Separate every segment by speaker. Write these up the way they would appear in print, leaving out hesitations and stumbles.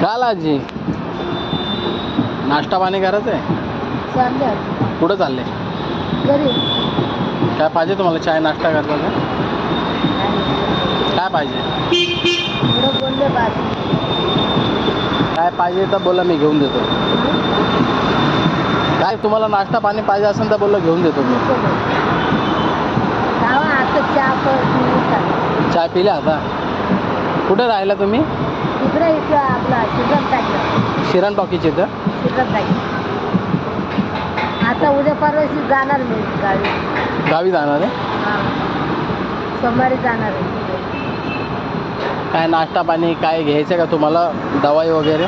Speaker 1: काल आजी नाश्ता पाणी करायचं आहे.
Speaker 2: चालले
Speaker 1: कुठं चालले?
Speaker 2: घरी.
Speaker 1: काय पाहिजे तुम्हाला? चाय नाश्ता करता का? काय पाहिजे?
Speaker 2: थोडं बोलले बास.
Speaker 1: काय पाहिजे तर बोला, मी घेऊन देतो. काय तुम्हाला नाश्ता पाणी पाहिजे असेल तर बोला, घेऊन देतो मी.
Speaker 2: आता चहा पण
Speaker 1: चाय पिल्या आता? कुठे राहिला तुम्ही?
Speaker 2: इकडे इकडं आपला शिरण टाकलं.
Speaker 1: शिरण टॉकीच इथं?
Speaker 2: शिरण टाकलं. आता उद्या परवाशी जाणार मी गावी.
Speaker 1: गावी जाणार आहे?
Speaker 2: सोमवारी जाणार आहे.
Speaker 1: काय नाश्ता पाणी काय घ्यायचं का तुम्हाला? दवाई वगैरे?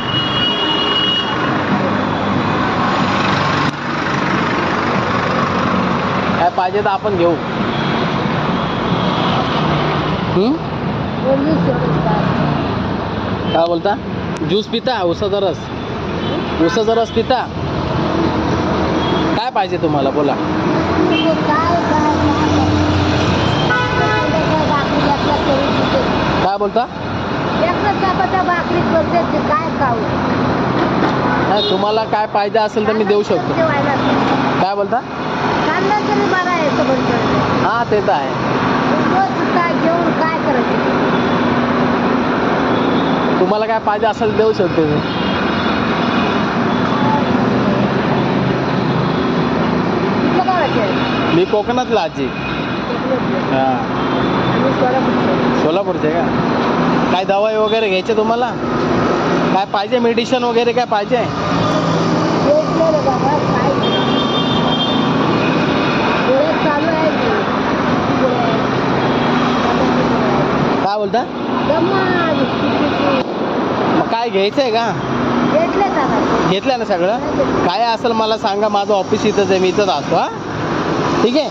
Speaker 1: काय पाहिजे तर आपण घेऊ.
Speaker 2: बोलली सोडून
Speaker 1: काय बोलता? ज्यूस पिता? उसाचा रस? उसाचा रस पिता? काय पाहिजे तुम्हाला बोला. काय बोलता?
Speaker 2: भाकरी करते ते काय खाऊ.
Speaker 1: नाही, तुम्हाला काय पाहिजे असेल तर मी देऊ शकतो. काय बोलता?
Speaker 2: कांदा तरी बरा आहे तो बंद.
Speaker 1: हां, ते तर आहे.
Speaker 2: काय जेवण काय करायचं?
Speaker 1: तुम्हाला काय पाहिजे असेल देऊ शकतो मी. मी कोकणातला आजी. हां, सोलापूरचे का? काय दवाई वगैरे घ्यायचे तुम्हाला? काय पाहिजे? मेडिसिन वगैरे काय पाहिजे? काय बोलता? मग काय घ्यायचं आहे का? घेतलं ना सगळं? काय असेल मला सांगा, माझं ऑफिस इथंच आहे, मी इथंच असतो. हां, ठीक आहे.